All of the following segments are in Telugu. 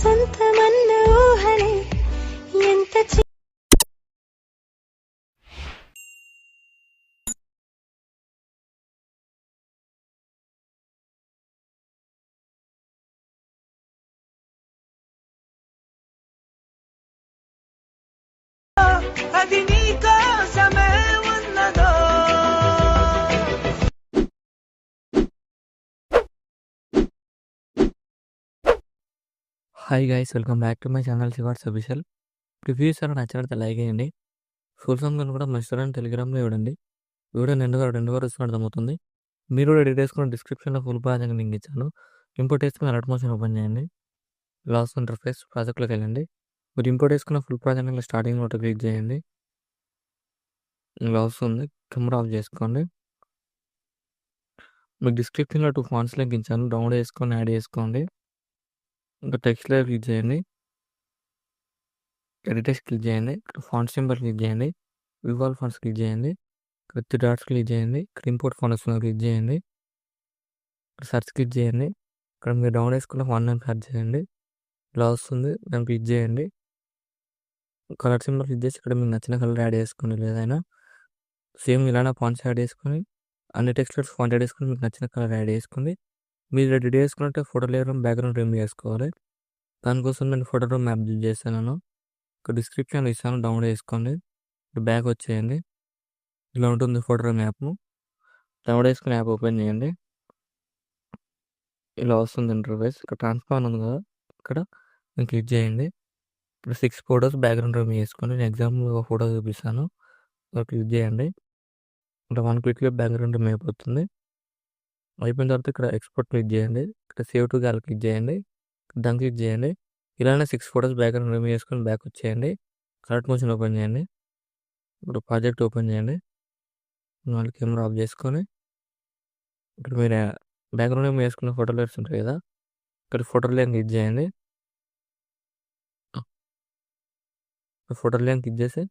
సొంతమన్న ఊహలే ఎంత అది నీ కోసమే ఉన్నదో. Hi guys, welcome back to my channel శివార్స్ అఫీషియల్. రివ్యూస్ అలా నచ్చినట్టు లైక్ చేయండి. ఫుల్ ఫామ్ కూడా మా రెస్టారెంట్ టెలిగ్రామ్లో ఇవ్వండి. వీడియో రెండు వారు వస్తున్నట్టు అర్థమవుతుంది. మీరు కూడా డీటెయిల్స్ కూడా డిస్క్రిప్షన్లో ఫుల్ ప్రాజెక్ట్ లింక్ ఇచ్చాను. ఇంపోర్ట్ వేసుకుని అలర్ట్ మోషన్ ఓపెన్ చేయండి. లాస్ట్ ఇంటర్ఫేస్ ప్రాజెక్ట్లోకి వెళ్ళండి. మీరు ఇంపోర్ట్ వేసుకున్న full project starting note click చేయండి. ఇలా వస్తుంది. కెమెరా ఆఫ్ చేసుకోండి. మీకు డిస్క్రిప్షన్లో 2 ఫాంట్స్ లింక్ ఇచ్చాను. డౌన్లోడ్ చేసుకొని యాడ్ చేసుకోండి. ఇంకా టెక్స్ట్ లేయర్ క్లిక్ చేయండి. ఎడిటెక్స్ట్ క్లిక్ చేయండి. ఇక్కడ ఫాంట్ సింబల్ క్లిక్ చేయండి. వివాల్ ఫాంట్స్ క్లిక్ చేయండి. ఇక్కడ 3 డాట్స్ క్లిక్ చేయండి. ఇక్కడ ఇంపోర్ట్ ఫాంట్స్ క్లిక్ చేయండి. ఇక్కడ సెర్చ్ క్లిక్ చేయండి. ఇక్కడ మీరు డౌన్ చేసుకున్న ఫాంట్ నేమ్ సెర్చ్ చేయండి. ఇలా వస్తుంది. దాన్ని క్లిక్ చేయండి. కలర్ సింబల్ క్లిక్ చేసి ఇక్కడ మీకు నచ్చిన కలర్ యాడ్ చేసుకోండి. ఏదైనా సేమ్ ఇలానే ఫాంట్స్ యాడ్ చేసుకొని అన్ని టెక్స్ట్లెట్స్ ఫాంట్ యాడ్ చేసుకొని మీకు నచ్చిన కలర్ యాడ్ చేసుకోండి. మీరు రెడీ చేసుకున్నట్టే ఫోటో లేయర్ బ్యాక్గ్రౌండ్ రిమూవ్ చేసుకోవాలి. దానికోసం నేను ఫోటో రూమ్ మ్యాప్ యూజ్ చేస్తాను. ఇక్కడ డిస్క్రిప్షన్లో ఇస్తాను, డౌన్లోడ్ చేసుకోండి. ఇప్పుడు బ్యాక్ వచ్చేయండి. ఇలా ఉంటుంది ఫోటో రూమ్ యాప్. డౌన్లోడ్ చేసుకుని యాప్ ఓపెన్ చేయండి. ఇలా వస్తుంది ఇంటర్ఫేస్. ఇక్కడ ట్రాన్స్ఫార్మ్ ఉంది కదా, ఇక్కడ నేను క్లిక్ చేయండి. ఇప్పుడు 6 ఫోటోస్ బ్యాక్గ్రౌండ్ రిమూవ్ చేసుకోండి. నేను ఎగ్జాంపుల్ ఒక ఫోటో చూపిస్తాను. క్లిక్ చేయండి. ఇక్కడ 1 క్లిక్లో బ్యాక్గ్రౌండ్ రిమూవ్ అయిపోతుంది. అయిపోయిన తర్వాత ఇక్కడ ఎక్స్పోర్ట్ క్లిక్ చేయండి. ఇక్కడ సేవ్ టు గ్యాలరీ క్లిక్ చేయండి. దాన్ని క్లిక్ చేయండి. ఇలానే 6 ఫోటోస్ బ్యాక్గ్రౌండ్ రిమూవ్ చేసుకొని బ్యాక్ వచ్చేయండి. అలర్ట్ మోషన్ ఓపెన్ చేయండి. ఇప్పుడు ప్రాజెక్ట్ ఓపెన్ చేయండి. మళ్ళీ కెమెరా ఆఫ్ చేసుకొని ఇక్కడ మీరు బ్యాక్గ్రౌండ్ రిమూవ్ చేసుకున్న ఫోటో లేయర్స్ ఉంటాయి కదా, ఇక్కడ ఫోటో లేయర్ క్లిక్ చేయండి. ఫోటో లేయర్ క్లిక్ చేసి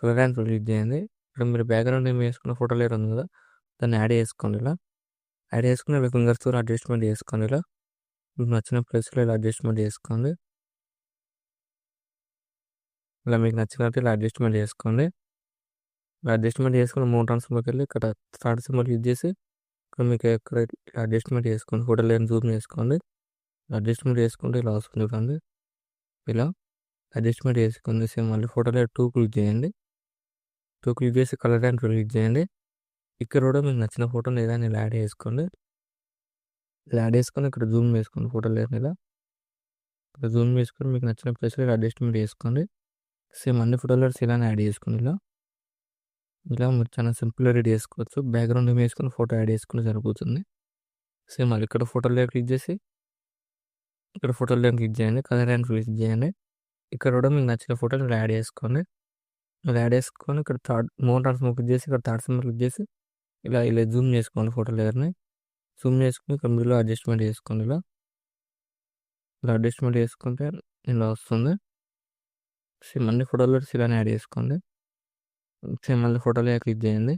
కలర్ అండ్ క్లిక్ చేయండి. ఇక్కడ మీరు బ్యాక్గ్రౌండ్ రిమూవ్ చేసుకున్న ఫోటో లేయర్ ఉంది కదా, దాన్ని యాడ్ చేసుకోండి. ఇలా యాడ్ చేసుకుని మీ ఫింగర్స్తో అడ్జస్ట్మెంట్ చేసుకోండి. ఇలా మీకు నచ్చిన ప్లేస్లో ఇలా అడ్జస్ట్మెంట్ చేసుకోండి. ఇలా మీకు నచ్చినట్టు ఇలా అడ్జస్ట్మెంట్ చేసుకోండి. ఇలా అడ్జస్ట్మెంట్ చేసుకుని 3 ట్రాన్స్ఫర్కి వెళ్ళి ఇక్కడ స్టార్ట్ సింబల్ యూజ్ చేసి ఇక్కడ మీకు ఎక్కడ అడ్జస్ట్మెంట్ చేసుకోండి. ఫోటో లేయర్ జూమ్ చేసుకోండి. అడ్జస్ట్మెంట్ చేసుకుంటే ఇలా వస్తుంది చూడండి. ఇలా అడ్జస్ట్మెంట్ చేసుకుంది. సేమ్ మళ్ళీ ఫోటో లేయర్ 2 క్లిక్ చేయండి. 2 క్లిక్ చేసి కలర్ అండ్ క్లిక్ చేయండి. ఇక్కడ కూడా మీకు నచ్చిన ఫోటోని ఏదైనా ఇలా యాడ్ చేసుకోండి. ఇలా యాడ్ చేసుకొని ఇక్కడ జూమ్ చేసుకోండి. ఫోటో లేయర్ని ఇలా ఇక్కడ జూమ్ చేసుకొని మీకు నచ్చిన ప్లేస్లో ఇలా అడ్జస్ట్మెంట్ చేసుకోండి. సేమ్ అన్ని ఫోటో లేయర్స్ ఇలానే యాడ్ చేసుకోండి. ఇలా మీరు చాలా సింపుల్గా రెడీ చేసుకోవచ్చు. బ్యాక్గ్రౌండ్ ఏమి వేసుకొని ఫోటో యాడ్ చేసుకుని సరిపోతుంది. సేమ్ మళ్ళీ ఇక్కడ ఫోటో లేయర్ క్లిక్ చేసి ఇక్కడ ఫోటో లేయర్ క్లిక్ చేయండి. కలర్ అండ్ క్లిక్ చేయండి. ఇక్కడ కూడా మీకు నచ్చిన ఫోటోని ఇలా యాడ్ చేసుకోండి. ఇలా యాడ్ చేసుకొని ఇక్కడ మోర్ ట్రాన్స్ఫార్మ్ క్లిక్ చేసి ఇక్కడ థర్డ్ సింబల్ క్లిక్ చేసి ఇలా జూమ్ చేసుకోండి. ఫోటో లేయర్ని జూమ్ చేసుకుని ఇక్కడ మీలో అడ్జస్ట్మెంట్ చేసుకోండి. ఇలా అడ్జస్ట్మెంట్ చేసుకుంటే ఇలా వస్తుంది. సేమ్ అన్ని ఫోటో లేయర్స్ ఇలానే యాడ్ చేసుకోండి. సేమ్ మళ్ళీ ఫోటో లేయర్ క్లిక్ చేయండి.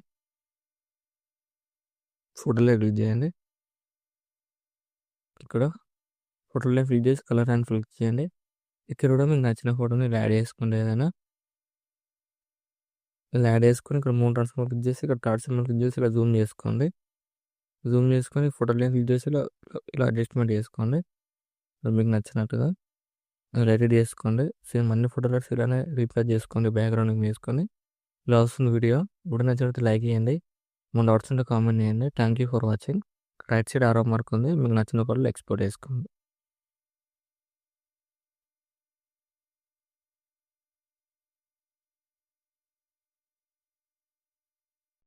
ఫోటో లేయర్ క్లిక్ చేయండి. ఇక్కడ ఫోటో లేయర్ క్లిక్ చేసి కలర్ అండ్ క్లిక్ చేయండి. ఇక్కడ కూడా మీకు నచ్చిన ఫోటోని ఇలా యాడ్ చేసుకోండి. ఏదైనా ఇలా యాడ్ చేసుకొని ఇక్కడ 3 ట్రాన్స్ఫార్మ్ క్లిక్ చేసి ఇక్కడ థర్డ్ సింబల్ క్లిక్ చేసి ఇలా జూమ్ చేసుకోండి. జూమ్ చేసుకొని ఫోటో లేయర్ క్లిక్ చేసి ఇలా అడ్జస్ట్మెంట్ చేసుకోండి. మీకు నచ్చినట్టుగా ఎడిట్ చేసుకోండి. సేమ్ అన్ని ఫోటో లేయర్స్ ఇలానే రీప్లేస్ చేసుకోండి. బ్యాక్గ్రౌండ్ వేసుకొని ఇలా వస్తుంది వీడియో. వీడియో నచ్చినట్టు లైక్ చేయండి. మన డౌట్స్ ఉంటే కామెంట్ చేయండి. Thank you for watching. Right side ఆరో మార్క్ ఉంది. మీకు నచ్చిన ఫోటోలు ఎక్స్పోర్ట్ చేసుకోండి.